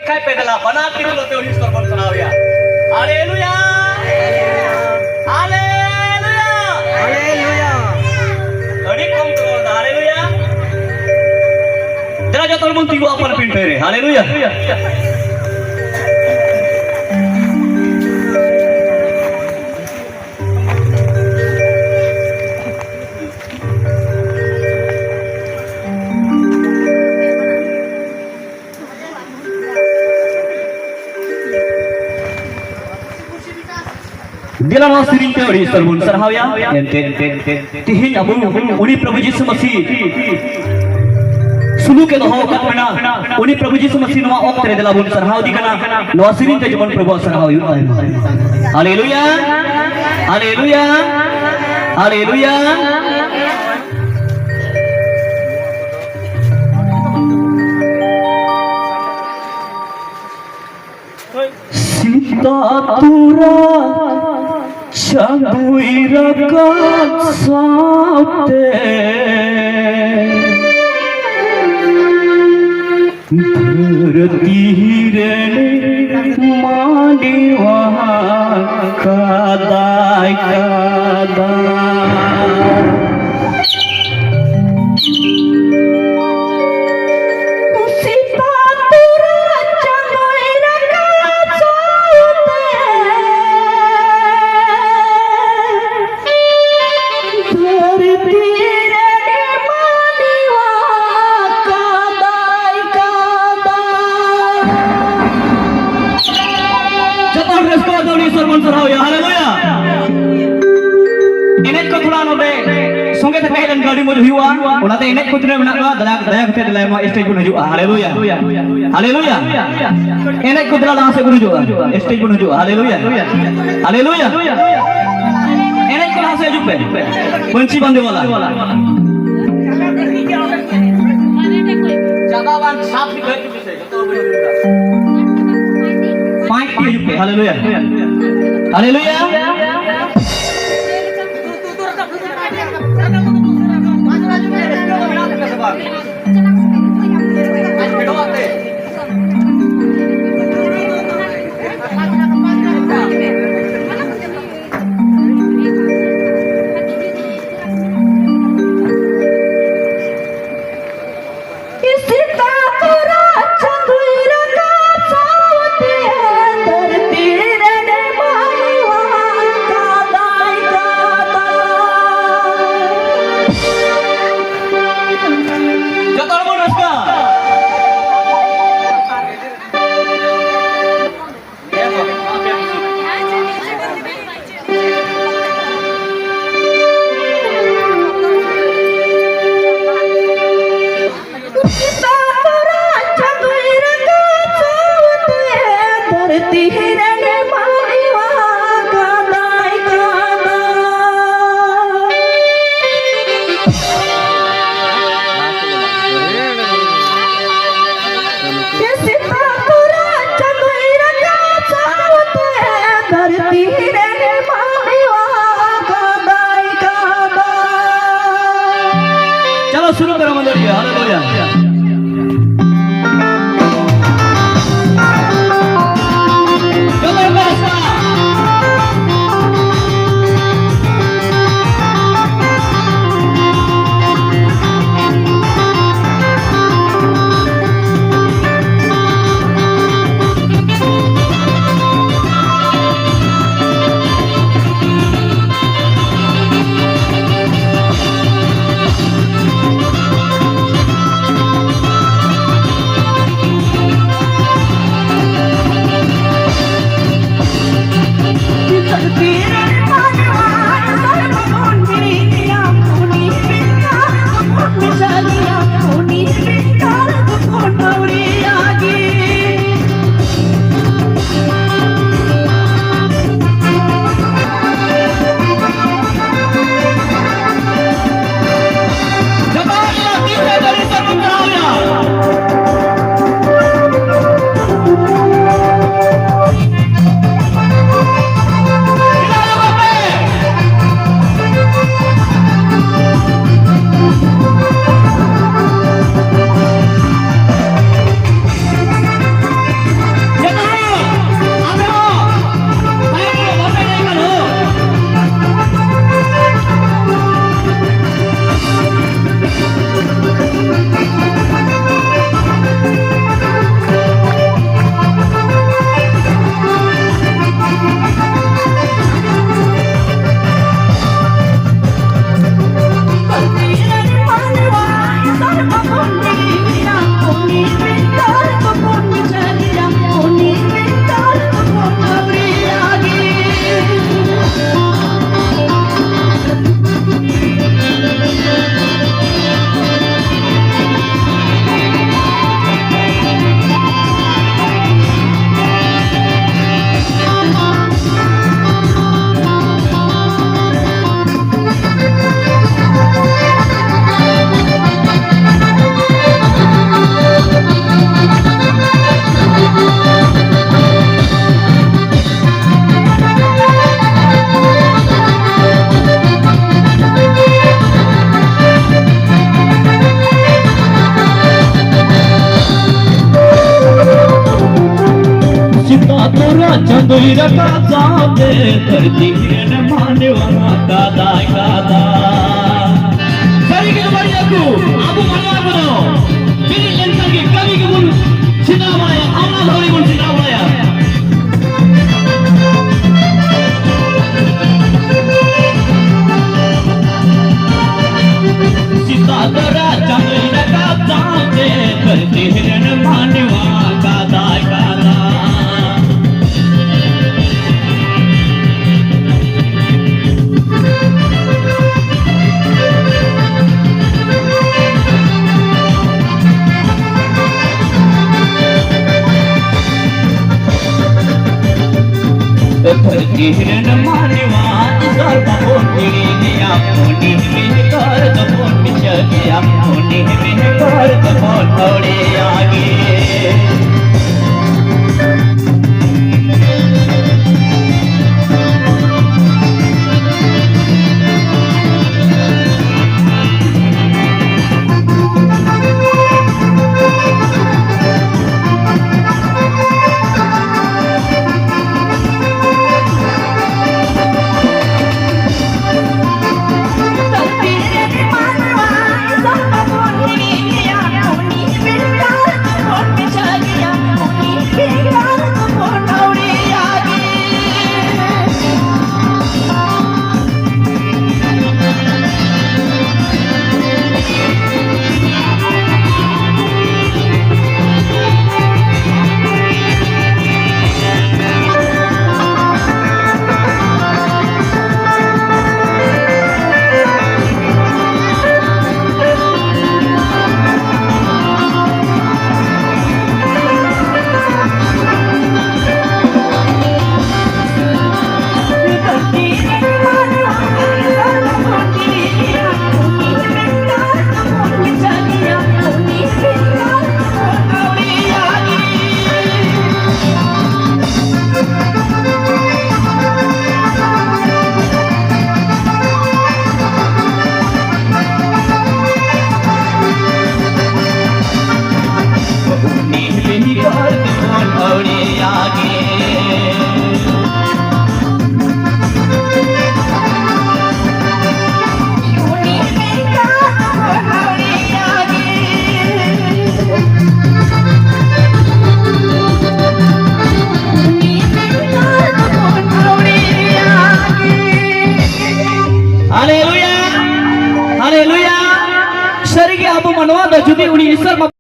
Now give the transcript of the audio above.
काय पेदला बनात कितलो तेवढी सरबन सुनावूया. Hallelujah hallelujah hallelujah. अडी कम करो हालेलुया. जरा जो तोलमन तिगो अपन पिंटे रे. Hallelujah. Bila mau sering teori serbun sarhawya tihin abu uni Prabhu Yesus Masih sulu ke doho katmana uni Prabhu Yesus Masih noa ok tere dela bun sarhaw di kana noa sering te jemon Prabhu sarhaw yu. Haleluya haleluya haleluya. Sita tura Chandui rakat saate Berdiri maniwa kadai kadai. Haleluya. Inet ko tulan obe songe te pehelan gadi mo hiwa onate inet ko tune menak daya daya kete dalai ma stage pun hijua. Haleluya haleluya. Inet ko tulan langsung pun hijua stage pun hijua. Haleluya haleluya. Inet ko langsung hijau pe panci bande wala jagawan sap di baju bisa betul betul. Fight hijau pe. Haleluya haleluya. चंदुई रखा जाते धरती ने मानवा कादा कादा सरी के बारी aku abu mana bono jadi lensan ke kami ke bun sina maya amna dhori bun sina maya sita dara chandri raka jaate धरती ने मानवा कादा कादा धरती हिरन मानवा इधर बबोन गिरी गया मोनी में कर दबोन बिछड़ गया मोनी में कर दबोन थोड़े आगे Haleluya. Haleluya. Sering abu manwa da judi uni isar